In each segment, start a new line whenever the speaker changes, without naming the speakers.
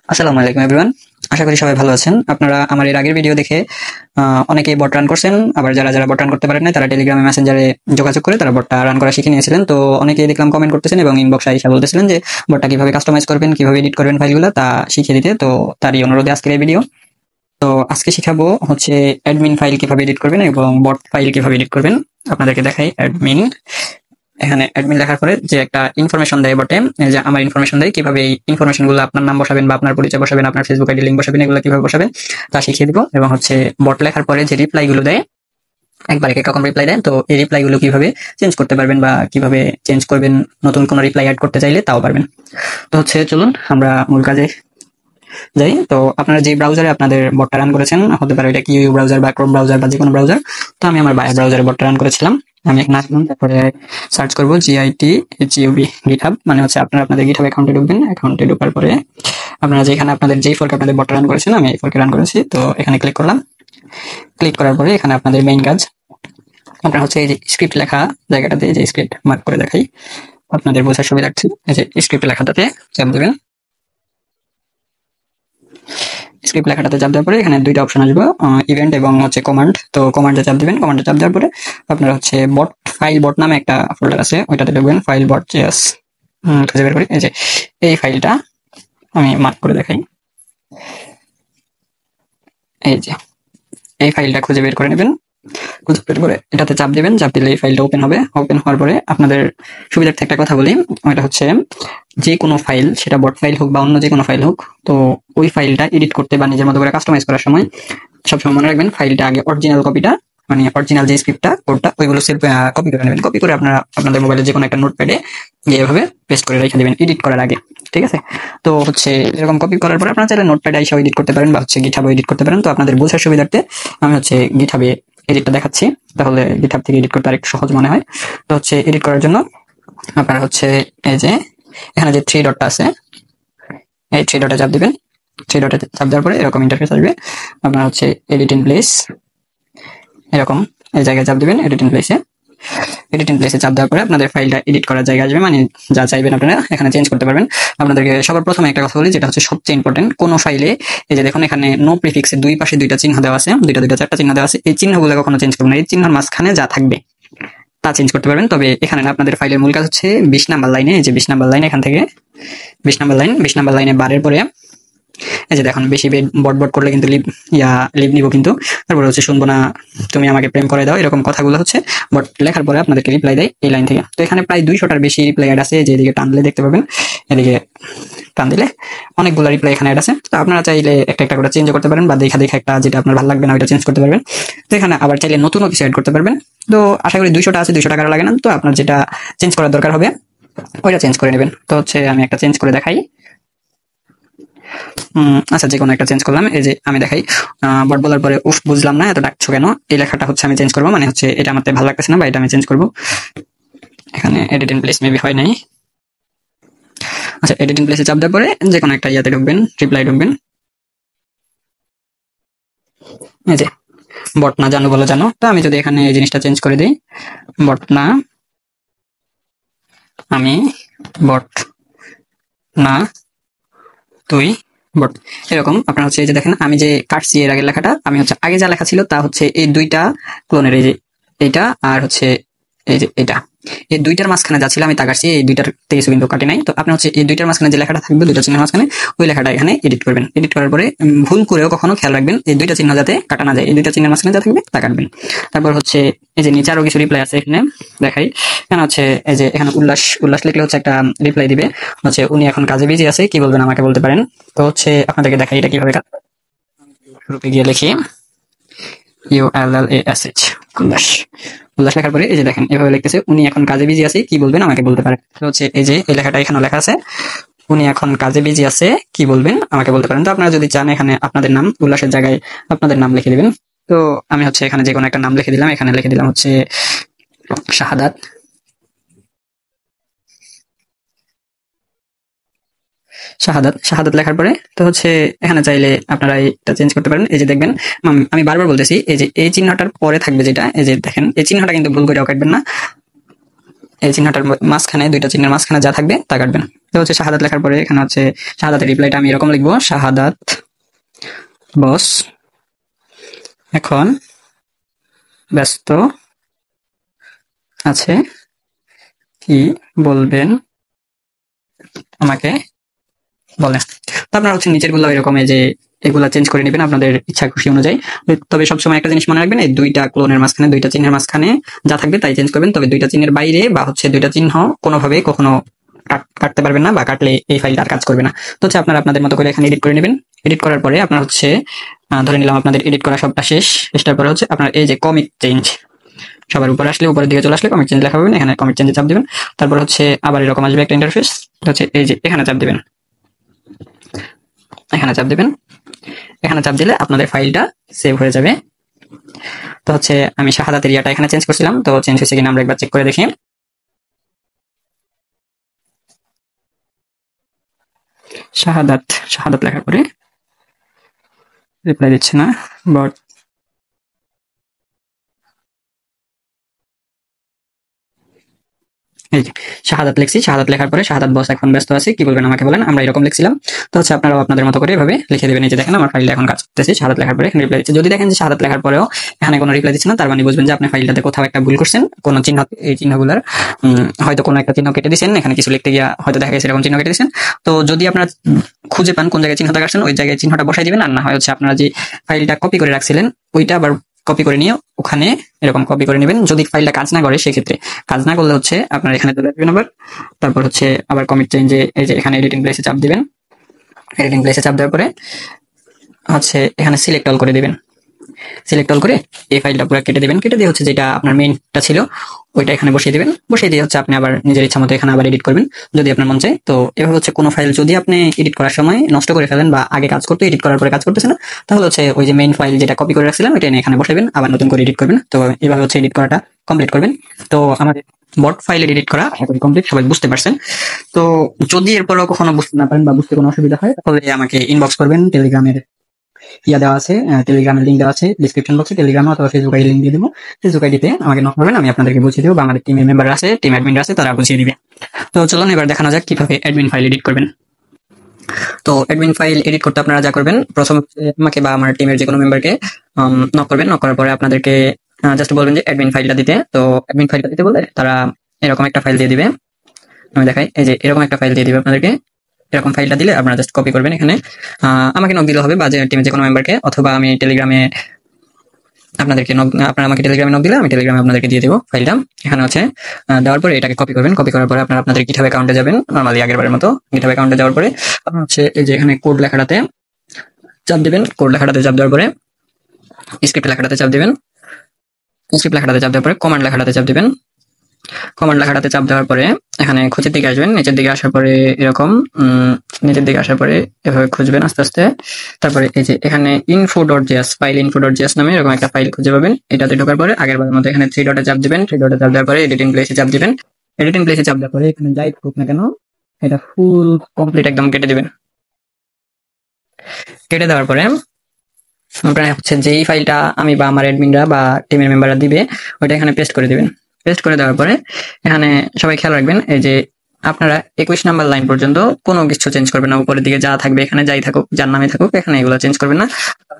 আসসালামু আলাইকুম এভরিওয়ান। আশা করি সবাই ভালো আছেন। আপনারা আমার এর আগের ভিডিও দেখে অনেকেই বট রান করছেন, আবার যারা যারা বট রান করতে পারেন না তারা টেলিগ্রামে মেসেঞ্জারে যোগাযোগ করে তারা বটটা রান করা শিখে নিয়েছিলেন। তো অনেকেই দেখলাম কমেন্ট করতেছেন এবং ইনবক্সে আইসা বলতেছিলেন যে বটটা কিভাবে কাস্টমাইজ করবেন, কিভাবে এডিট করবেন ফাইলগুলো তা শিখিয়ে দিতে। তো তারই অনুরোধে আজকের এই ভিডিও। তো আজকে শিখাবো হচ্ছে অ্যাডমিন ফাইল কিভাবে এডিট করবেন এবং বট ফাইল কিভাবে এডিট করবেন। আপনাদেরকে দেখাই অ্যাডমিন। এখানে অ্যাডমিন লেখার পরে যে একটা ইনফরমেশন দেয় বটে, যে আমার ইনফরমেশন দেয় কিভাবে এই ইনফরমেশন গুলো আপনার নাম বসাবেন বা আপনার পরিচয় বসাবেন, আপনার ফেসবুক আইডি লিঙ্ক বসাবেন, এগুলো কিভাবে বসাবেন তা শিখিয়ে দিব। এবং হচ্ছে বট লেখার পরে যে রিপ্লাই গুলো দেয়, একবার এক এক রকম রিপ্লাই দেয়, তো এই রিপ্লাই গুলো কিভাবে চেঞ্জ করতে পারবেন বা কিভাবে চেঞ্জ করবেন, নতুন কোনো রিপ্লাই অ্যাড করতে চাইলে তাও পারবেন। তো হচ্ছে চলুন আমরা মূল কাজে যাই। তো আপনারা যে ব্রাউজারে আপনাদের বটটা রান করেছেন, হতে পারে এটা কিউ ব্রাউজার বা ক্রোম ব্রাউজার বা যে কোনো ব্রাউজার। তো আমি আমার ব্রাউজারে বটটা রান করেছিলাম। আমি এখানে আসলাম, তারপরে সার্চ করবো GITHUB গিটহাব, মানে হচ্ছে আপনারা আপনাদের গিটহাব অ্যাকাউন্টে ঢুকবেন। অ্যাকাউন্টে ঢোকার পরে আপনারা যেখানে আপনাদের যেই ফোল্ডারে আপনাদের বটটা রান করেছেন, আমি এই ফোল্ডারে রান করেছি, তো এখানে ক্লিক করলাম। ক্লিক করার পরে এখানে আপনাদের মেইন কাজ, আপনারা হচ্ছে এই যে স্ক্রিপ্ট লেখা জায়গাটাতে, এই যে স্ক্রিপ্ট মার্ক করে দেখাই আপনাদের বোঝার সুবিধার্থে, এই যে স্ক্রিপ্ট লেখাটাতে চাপ দেবেন। স্ক্রিপ্ট লেখাটাতে চাপ দেওয়ার পরে এখানে দুইটা অপশন আসবে, ইভেন্ট এবং হচ্ছে কমান্ড। তো কমান্ডে চাপ দিবেন। কমান্ডে চাপ দেওয়ার পরে আপনারা হচ্ছে বট ফাইল বট নামে একটা ফোল্ডার আছে, ওইটাতে ঢুকবেন। ফাইল বট জেএস খুঁজে বের করি, এই যে এই ফাইলটা আমি মার্ক করে দেখাই। এই যে এই ফাইলটা খুঁজে বের করে নেবেন। খুঁজে বের করে এটাতে চাপ দিবেন। চাপ দিলে এই ফাইলটা ওপেন হবে। ওপেন হওয়ার পরে আপনাদের সুবিধার্থে একটা কথা বলি, ওইটা হচ্ছে যে কোনো ফাইল, সেটা বট ফাইল হোক বা অন্য যে কোনো ফাইল হোক, তো ওই ফাইলটা এডিট করতে বা নিজের মতো করে কাস্টমাইজ করার সময় সবসময় মনে রাখবেন ফাইলটা আগে অরিজিনাল কপিটা, মানে অরিজিনাল যে স্ক্রিপ্টটা কোডটা, ওইগুলো সেলফ কপি করে নেবেন। কপি করে আপনারা আপনাদের মোবাইলে যে কোনো একটা নোটপ্যাডে এভাবে পেস্ট করে রেখে দেবেন এডিট করার আগে, ঠিক আছে? তো হচ্ছে এরকম কপি করার পরে আপনারা চাইলে নোটপ্যাডে এসে এডিট করতে পারেন বা হচ্ছে গিটহাবে এডিট করতে পারেন। তো আপনাদের বোঝার সুবিধার্থে আমি হচ্ছে গিটহাবে এডিটটা দেখাচ্ছি, তাহলে গিটহাব থেকে এডিট করতে আরেকটু সহজ মনে হয়। তো হচ্ছে এডিট করার জন্য আপনারা হচ্ছে এই যে এখানে যে থ্রি ডটটা আছে, এই থ্রি ডটে চাপ দিবেন। থ্রি ডটে চাপ দেওয়ার পরে এরকম ইন্টারফেস আসবে। আপনার হচ্ছে এডিট ইন প্লেস, এরকম এই জায়গায় চাপ দিবেন। এডিট ইন প্লেসে চাপ দেওয়ার পরে আপনাদের ফাইলটা এডিট করার জায়গা আসবে, মানে যা চাইবেন আপনারা এখানে চেঞ্জ করতে পারবেন। আপনাদেরকে সবার প্রথমে একটা কথা বলি, যেটা হচ্ছে সবচেয়ে ইম্পর্টেন্ট, কোনো ফাইলে এই যে দেখুন এখানে নো প্রিফিক্সের দুই পাশে দুইটা চিহ্ন দেওয়া আছে, দুইটা চারটা চিহ্ন দেওয়া আছে। এই চিহ্নগুলো কখনো চেঞ্জ করবেন না। এই চিহ্নের মাঝখানে যা থাকবে তা চেঞ্জ করতে পারবেন। তবে এখানে আপনাদের ফাইলের মূল কাজ হচ্ছে 20 নাম্বার লাইনে, এই যে 20 নাম্বার লাইন, এখান থেকে 20 নাম্বার লাইনে বারের পরে এই যে দেখুন বেশি বট বট করলে কিন্তু লিভ নিব, কিন্তু তারপরে হচ্ছে শুনবো না তুমি আমাকে প্রেম করে দাও, এরকম কথাগুলো হচ্ছে বট লেখার পরে আপনাদেরকে রিপ্লাই দেয় এই লাইন থেকে। তো এখানে প্রায় 200টার বেশি রিপ্লাই অ্যাড আছে, যে এদিকে টান দিলে দেখতে পাবেন, এদিকে টান দিলে অনেকগুলো রিপ্লাই এখানে অ্যাড আছে। তো আপনারা চাইলে একটা একটা করে চেঞ্জ করতে পারেন বা দেখা একটা যেটা আপনার ভালো লাগবে না ওইটা চেঞ্জ করতে পারবেন। তো এখানে আবার চাইলে নতুনও কিছু অ্যাড করতে পারবেন। তো আশা করি 200টা আছে, 200 টাকা লাগে না, তো আপনার যেটা চেঞ্জ করার দরকার হবে ওইটা চেঞ্জ করে নেবেন। তো হচ্ছে আমি একটা চেঞ্জ করে দেখাই। আচ্ছা, যে কোনো একটা চেঞ্জ করলাম। এই যে আমি দেখাই, বট বলার পরে উফ বুঝলাম না এত ডাকছো কেন, এই লেখাটা হচ্ছে আমি চেঞ্জ করবো, মানে হচ্ছে এটা আমার ভালো লাগতেছে না বা এটা আমি চেঞ্জ করবো। এখানে এডিট ইন প্লেস মেবি হয় নাই। আচ্ছা, এডিট ইন প্লেসে চাপ দেওয়ার পরে যে কোনো একটা ইয়াতে ঢুকবেন, রিপ্লাই ঢুকবেন। এই যে বট না জানো বলো জানো, তো আমি যদি এখানে এই জিনিসটা চেঞ্জ করে দিই, বট না আমি বট না তুই বট, এরকম আপনার হচ্ছে এই যে দেখেন আমি যে কাটছি এর আগের লেখাটা, আমি হচ্ছে আগে যা লেখা ছিল তা হচ্ছে এই দুইটা ক্লোনের, এই যে এইটা আর হচ্ছে এই যে এটা, এই দুইটার মাঝখানে যা ছিল আমি তা কাটছি, এই দুইটার থেকে কিছু কিন্তু কাটি নাই। তো আপনি হচ্ছে এই দুইটার মাঝখানে যে লেখাটা থাকবে, দুইটা চিহ্নের মাঝখানে, ওই লেখাটা এখানে এডিট করবেন। এডিট করার পরে ভুল করেও কখনো খেয়াল রাখবেন এই দুইটা চিহ্ন যাতে কাটা না যায়, এই দুইটা চিহ্নের মাঝখানে যা থাকবে তা কাটবেন। তারপর হচ্ছে এই যে নিচে আরো কিছু রিপ্লাই আছে, এখানে দেখাই। এখানে হচ্ছে এই যে এখানে উল্লাস লিখলে হচ্ছে একটা রিপ্লাই দিবে, হচ্ছে উনি এখন কাজে বিজি আছে, কি বলবেন আমাকে বলতে পারেন। তো হচ্ছে আপনাদেরকে দেখাই এটা কিভাবে গ্রুপে গিয়ে লিখি ULLASH উল্লাস লেখার পরে এই যে দেখেন এভাবে লিখতেছে, উনি এখন কাজে বিজি আছে, কি বলবেন আমাকে বলতে পারেন। তো হচ্ছে এই যে এই লেখাটা এখানে লেখা আছে, উনি এখন কাজে বিজি আছে, কি বলবেন আমাকে বলতে পারেন। তো আপনারা যদি চান এখানে আপনাদের নাম, উল্লাসের জায়গায় আপনাদের নাম লিখে দিবেন। তো আমি হচ্ছে এখানে যে কোনো একটা নাম লিখে দিলাম, এখানে লিখে দিলাম হচ্ছে শাহাদাত। শাহাদাত লেখার পরে তো হচ্ছে এখানে চাইলে আপনারা এটা চেঞ্জ করতে পারেন। এই যে দেখবেন আমি বারবার বলতেছি, এই যে এই চিহ্নটার পরে থাকবে যেটা, এই যে দেখেন এই চিহ্নটা কিন্তু ভুল করেও কাটবেন না। এই চিহ্নটার মাঝখানে, দুইটা চিহ্নের মাঝখানে যা থাকবে তা কাটবেন। তো হচ্ছে শাহাদাত লেখার পরে এখানে হচ্ছে শাহাদাতের রিপ্লাইটা আমি এরকম লিখবো, শাহাদাত বস এখন ব্যস্ত আছে, কি বলবেন আমাকে বলেন। তো আপনারা হচ্ছে নিচের গুলো এরকম যে এগুলা চেঞ্জ করে নেবেন আপনাদের ইচ্ছা খুশি অনুযায়ী। তবে সবসময় একটা জিনিস মনে রাখবেন, এই দুইটা ক্লোনের মাঝখানে, দুইটা চিহ্নের মাঝখানে যা থাকবে তাই চেঞ্জ করবেন। তবে দুইটা চিহ্নের বাইরে বা হচ্ছে দুইটা চিহ্ন কোনোভাবে কখনো কাটতে পারবেন না, বা কাটলে এই ফাইলটা আর কাজ করবে না। তো হচ্ছে আপনারা আপনাদের মতো করে এখানে এডিট করে নেবেন। এডিট করার পরে আপনার হচ্ছে ধরে নিলাম আপনাদের এডিট করা সবটা শেষ। শেষটার পরে হচ্ছে আপনার এই যে কমিক চেঞ্জ, সবার উপরে আসলে, উপরের দিকে চলে আসলে কমিক চেঞ্জ লেখা পাবেন, এখানে কমিক চেঞ্জে চাপ দিবেন। তারপর হচ্ছে আবার এরকম আসবে একটা ইন্টারফেস, হচ্ছে এই যে এখানে চাপ দিবেন, এখানে চাপ দিবেন। এখানে চাপ দিলে আপনাদের ফাইলটা সেভ হয়ে যাবে। তো হচ্ছে আমি শাহাদাতের ইয়াটা এখানে চেঞ্জ করছিলাম, তো চেঞ্জ হয়েছে কিনা আমরা একবার চেক করে দেখি। শাহাদাত শাহাদাত লেখার পরে রিপ্লাই দিচ্ছে না, বাট এই যে শাহাদাত লিখছি, শাহাদাত লেখার পরে শাহাদাত বস এখন ব্যস্ত আছে, কি বলবেন আমাকে বলেন, আমরা এরকম লিখছিলাম। তো হচ্ছে আপনারাও আপনাদের মতো করে এভাবে লিখে দেবেন। এই যে দেখেন আমার ফাইলটা এখন কাজ করতেছে, শাহাদাত লেখার পরে এখানে রিপ্লাই দিচ্ছে। যদি দেখেন যে শাহাদাত লেখার পরেও এখানে কোনো রিপ্লাই দিচ্ছে না, তার মানে বুঝবেন যে আপনি ফাইলটাতে কোথাও একটা ভুল করছেন, কোনো চিহ্ন, এই চিহ্নগুলোর হয়তো কোনো একটা চিহ্ন কেটে দিয়েছেন, এখানে কিছু লিখতে গিয়ে হয়তো দেখা গেছে এরকম চিহ্ন কেটে দিয়েছেন। তো যদি আপনারা খুঁজে পান কোন জায়গায় চিহ্নটা কাটছেন, ওই জায়গায় চিহ্নটা বসাই দিবেন। আর না হয় হচ্ছে আপনারা যে ফাইলটা কপি করে রাখছিলেন ওইটা আবার কপি করে নিয়ে ওখানে এরকম কপি করে নেবেন। যদি ফাইলটা কাজ না করে, সেক্ষেত্রে কাজ না করলে হচ্ছে আপনার এখানে চলে আসবেন আবার। তারপর হচ্ছে আবার কমিট চেঞ্জে এই যে এখানে এডিটিং প্লেসে চাপ দিবেন। এডিটিং প্লেসে চাপ দেওয়ার পরে হচ্ছে এখানে সিলেক্ট অল করে দিবেন। সিলেক্ট অল করে এই ফাইলটা পুরো কেটে দিবেন। কেটে দিয়ে হচ্ছে যেটা আপনার মেইনটা ছিল ওইটা এখানে বসিয়ে দিবেন। বসিয়ে দিয়ে হচ্ছে আপনি আবার নিজের ইচ্ছা মতো এখানে আবার এডিট করবেন যদি আপনার মন চায়। তো এভাবে হচ্ছে কোনো ফাইল যদি আপনি এডিট করার সময় নষ্ট করে ফেলেন বা আগে কাজ করতে, এডিট করার পরে কাজ করতেছে না, তাহলে হচ্ছে ওই যে মেইন ফাইল যেটা কপি করে রাখছিলাম ওইটা এখানে বসাবেন, আবার নতুন করে এডিট করবেন। তো এইভাবে হচ্ছে এডিট করাটা কমপ্লিট করবেন। তো আমাদের বট ফাইল এডিট করা এখন কমপ্লিট, সবাই বুঝতে পারছেন। তো যদি এরপরও কখনো বুঝতে না পারেন বা বুঝতে কোনো অসুবিধা হয়, তাহলে আমাকে ইনবক্স করবেন। টেলিগ্রামের ইয়া দেওয়া আছে, টেলিগ্রামের লিঙ্ক দেওয়া আছে ডিসক্রিপশন বক্সে, টেলিগ্রামে অথবা ফেসবুক আইডি লিঙ্ক দিয়ে দেবো। ফেসবুক আইডিতে আমাকে নক করবেন, আমি আপনাদেরকে বুঝিয়ে দেবো, বা আমাদের টিমের মেম্বার আছে, টিম অ্যাডমিন আছে, তারা বুঝিয়ে দিবে। তো চলুন এবার দেখানো যাক কিভাবে অ্যাডমিন ফাইল এডিট করবেন। তো অ্যাডমিন ফাইল এডিট করতে আপনারা যা করবেন, প্রথমে আমাকে বা আমার টিমের যে কোনো মেম্বারকে নক করবেন। নক করার পরে আপনাদেরকে জাস্ট বলবেন যে অ্যাডমিন ফাইলটা দিতে। তো অ্যাডমিন ফাইলটা দিতে বলে তারা এরকম একটা ফাইল দিয়ে দিবে, আমি দেখাই। এই যে এরকম একটা ফাইল দিয়ে দিবে আপনাদেরকে। এরকম ফাইলটা দিলে আপনারা জাস্ট কপি করবেন, এখানে আমাকে নক দিলে হবে বা যে টিমের যে কোনো মেম্বারকে, অথবা আমি টেলিগ্রামে আপনাদেরকে নক, আপনারা আমাকে টেলিগ্রামে নক দিলে আমি টেলিগ্রামে আপনাদেরকে দিয়ে দেবো ফাইলটা। এখানে হচ্ছে দেওয়ার পরে এটাকে কপি করবেন। কপি করার পরে আপনারা আপনাদের গিটহাব অ্যাকাউন্টে যাবেন, নরমালি আগের বারের মতো গিটহাব অ্যাকাউন্টে যাওয়ার পরে আপনারা হচ্ছে এই যে এখানে কোড লেখাটাতে চাপ দিবেন। কোড লেখাটাতে চাপ দেওয়ার পরে স্ক্রিপ্ট লেখাটাতে চাপ দিবেন। স্ক্রিপ্ট লেখাটাতে চাপ দেওয়ার পরে কমান্ড লেখাটাতে চাপ দিবেন। কমান্ড লেখাটাতে চাপ দেওয়ার পরে এখানে খুঁজের দিকে আসবেন। নিচের দিকে আসার পরে এরকম নিচের দিকে আসার পরে এভাবে খুঁজবেন আস্তে আস্তে। তারপরে এই যে এখানে info.js ফাইল, info.js নামে এরকম একটা ফাইল খুঁজে পাবেন। এটাতে ঢোকার পরে আগের বারের মতো এখানে 3 ডটে চাপ দিবেন। 3 ডটে চাপ দেওয়ার পরে এডিটিং প্লেসে চাপ দিবেন। এডিটিং প্লেসে চাপ দেওয়ার পরে এখানে যাই থাকুক না কেন এটা ফুল কমপ্লিট একদম কেটে দিবেন। কেটে দেওয়ার পরে আপনারা হচ্ছে যেই ফাইলটা আমি বা আমার অ্যাডমিনরা বা টিমের মেম্বাররা দিবে ওইটা এখানে পেস্ট করে দিবেন। পেস্ট করে দেওয়ার পরে এখানে সবাই খেয়াল রাখবেন, এই যে আপনারা 21 নাম্বার লাইন পর্যন্ত কোনো কিছু চেঞ্জ করবেন না। উপরের দিকে যা থাকবে এখানে যাই থাকুক, যার নামে থাকুক, এখানে এগুলো চেঞ্জ করবেন না।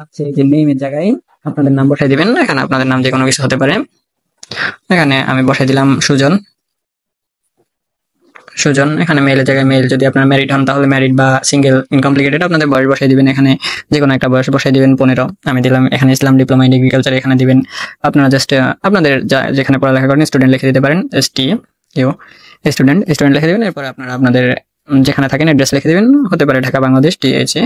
হচ্ছে যে নেমের জায়গায় আপনাদের নাম বসাই দিবেন। এখানে আপনাদের নাম যে কোনো কিছু হতে পারে। এখানে আমি বসাই দিলাম সুজন। সুজন এখানে মেইলের জায়গায় মেইল, যদি আপনারা ম্যারিড হন তাহলে ম্যারিড, বা সিঙ্গেল ইনকমপ্লিকেটেড আপনাদের বয়স বসাই দিবেন। এখানে যে কোনো একটা বয়স বসাই দিবেন 15 আমি দিলাম। এখানে ইসলাম ডিপ্লোমা ইন এগ্রিকালচার এখানে দিবেন। আপনারা জাস্ট আপনাদের যেখানে পড়ালেখা করেন স্টুডেন্ট লিখে দিতে পারেন, STU স্টুডেন্ট লিখে দিবেন। এরপর আপনারা আপনাদের যেখানে থাকেন অ্যাড্রেস লিখে দিবেন, হতে পারে ঢাকা বাংলাদেশ, THA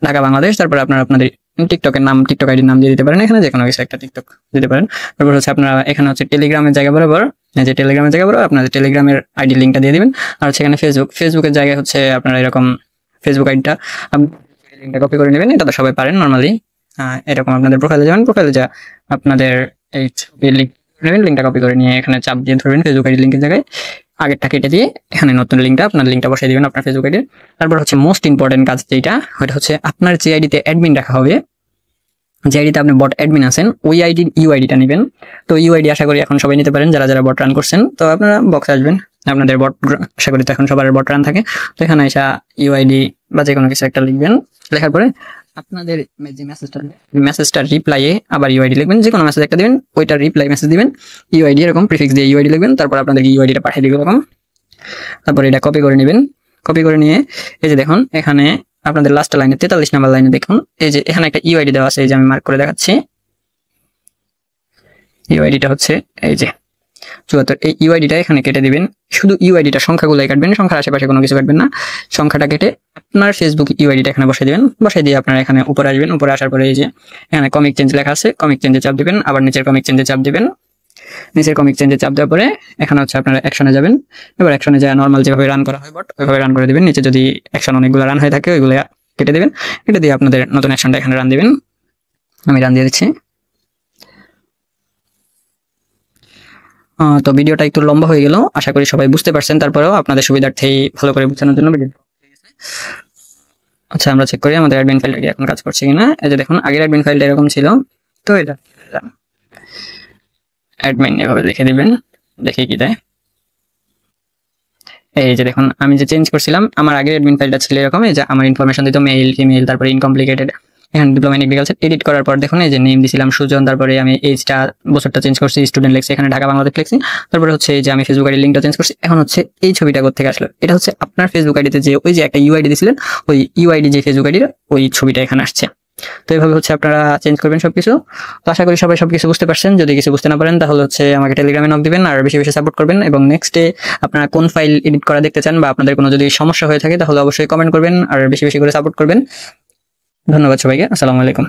ঢাকা বাংলাদেশ। তারপর আপনারা আপনাদের টিকটকের নাম, টিকটক আইডির নাম দিয়ে দিতে পারেন, এখানে যে কোনো কিছু একটা টিকটক দিতে পারেন। তারপর হচ্ছে আপনারা এখানে হচ্ছে টেলিগ্রামের জায়গা বরাবর, যে টেলিগ্রামের জায়গা বরাবর আপনাদের টেলিগ্রামের আইডি লিঙ্কটা দিয়ে দিবেন। আর হচ্ছে এখানে ফেসবুকের জায়গায় হচ্ছে আপনারা এরকম ফেসবুক আইডিটা লিঙ্কটা কপি করে নেবেন। এটা তো সবাই পারেন নর্মালি। এরকম আপনাদের প্রোফাইলে যাবেন, প্রোফাইলে যা আপনাদের এই লিঙ্ক নেবেন, লিঙ্কটা কপি করে নিয়ে এখানে চাপ দিয়ে ধরবেন ফেসবুক আইডি লিঙ্কের জায়গায় আগেরটা কেটে দিয়ে এখানে নতুন লিঙ্কটা, আপনার লিঙ্কটা বসাই দিবেন আপনার ফেসবুক আইডির। তারপর হচ্ছে মোস্ট ইম্পর্টেন্ট কাজ যেটা, ওইটা হচ্ছে আপনার যে আইডিতে অ্যাডমিন রাখা হবে যে আইডিতে আপনি বট অ্যাডমিন আছেন ওই আইডির ইউআইডিটা নেবেন। তো ইউআইডি আশা করি এখন সবাই নিতে পারেন যারা যারা বট রান করছেন। তো আপনারা বক্সে আসবেন, আপনাদের বট আশা করি তো এখন সবার বট রান থাকে। তো এখানে এসে ইউআইডি বা যে কোনো কিছু একটা লিখবেন, লেখার পরে আপনাদের যে মেসেজটা রিপ্লাইয়ে আবার ইউআইডি লিখবেন, যে কোনো মেসেজ একটা দিবেন, ওইটা রিপ্লাই মেসেজ দিবেন, ইউআইডি এরকম প্রিফিক্স দিয়ে ইউআইডি লিখবেন, তারপর আপনাদেরকে ইউআইডিটা পাঠিয়ে দিবে এরকম। তারপর এটা কপি করে নেবেন, কপি করে নিয়ে এই যে দেখুন এখানে আপনাদের লাস্ট লাইনে 43 নাম্বার লাইনে দেখুন এই যে এখানে একটা ইউআইডি দেওয়া আছে, এই যে আমি মার্ক করে দেখাচ্ছি। ইউআইডিটা হচ্ছে এই যে 74। এই ইউআইডিটা এখানে কেটে দিবেন, শুধু ইউআইডিটা সংখ্যাগুলোই কাটবেন, সংখ্যার আশেপাশে কোনো কিছু কাটবেন না। সংখ্যাটা কেটে আপনার ফেসবুক ইউআইডিটা এখানে বসাই দিবেন, বসাই দিয়ে আপনারা এখানে উপরে আসবেন। উপরে আসার পরে এই যে এখানে কমিক চেঞ্জ লেখা আছে, কমিক চেঞ্জে চাপ দিবেন, আবার নিচের কমিক চেঞ্জে চাপ দিবেন। নিচের কমিক চেঞ্জে চাপ দেওয়ার পরে এখানে হচ্ছে আপনারা অ্যাকশনে যাবেন। এবার অ্যাকশনে যায় নর্মাল যেভাবে রান করা হয় বট ওইভাবে রান করে দিবেন। নিচে যদি অ্যাকশন অনেকগুলো রান হয়ে থাকে ওইগুলো কেটে দিবেন, কেটে দিয়ে আপনাদের নতুন অ্যাকশনটা এখানে রান দিবেন। আমি রান দিয়ে দিচ্ছি। তো ভিডিওটা একটু লম্বা হয়ে গেল, আশা করি সবাই বুঝতে পারছেন। তারপরেও আপনাদের সুবিধার্থেই ভালো করে বোঝানোর জন্য ভিডিও। আচ্ছা আমরা চেক করি আমাদের অ্যাডমিন ফাইলটা কি এখন কাজ করছে কিনা। এই যে দেখুন আগের অ্যাডমিন ফাইলটা এরকম ছিল, তো এটা অ্যাডমিন এভাবে লিখে দিবেন, দেখি কি দেয়। এই যে দেখুন আমি যে চেঞ্জ করছিলাম আমার আগের অ্যাডমিন ফাইলটা ছিল এরকম, এই যে আমার ইনফরমেশন দিত মেইল ফিমেল, তারপরে ইনকমপ্লিকেটেড। এখানে ডিপ্লোমা ইন এগ্রিকালচার এডিট করার পর দেখুন এই যে নেম দিছিলাম সুজন, তারপরে আমি এইজটা বছরটা চেঞ্জ করছি, স্টুডেন্ট লিখছি, এখানে ঢাকা বাংলাদেশ লিখছি। তারপরে হচ্ছে এই যে আমি ফেসবুক আইডি লিঙ্কটা চেঞ্জ করছি। এখন হচ্ছে এই ছবিটা কোথা থেকে আসলো, এটা হচ্ছে আপনার ফেসবুক আইডিতে যে ওই যে একটা ইউআইডি দিছিলেন ওই ইউআইডি যে ফেসবুক আইডির ওই ছবিটা এখানে আসছে। তো এইভাবে হচ্ছে আপনারা চেঞ্জ করবেন সবকিছু। তো আশা করি সবাই সবকিছু বুঝতে পারছেন। যদি কিছু বুঝতে না পারেন তাহলে হচ্ছে আমাকে টেলিগ্রামে নক দিবেন আর বেশি বেশি সাপোর্ট করবেন। এবং নেক্সটে আপনারা কোন ফাইল এডিট করা দেখতে চান বা আপনাদের কোনো যদি সমস্যা হয়ে থাকে তাহলে অবশ্যই কমেন্ট করবেন আর বেশি বেশি করে সাপোর্ট করবেন। ধন্যবাদ সবাইকে, আসসালামু আলাইকুম।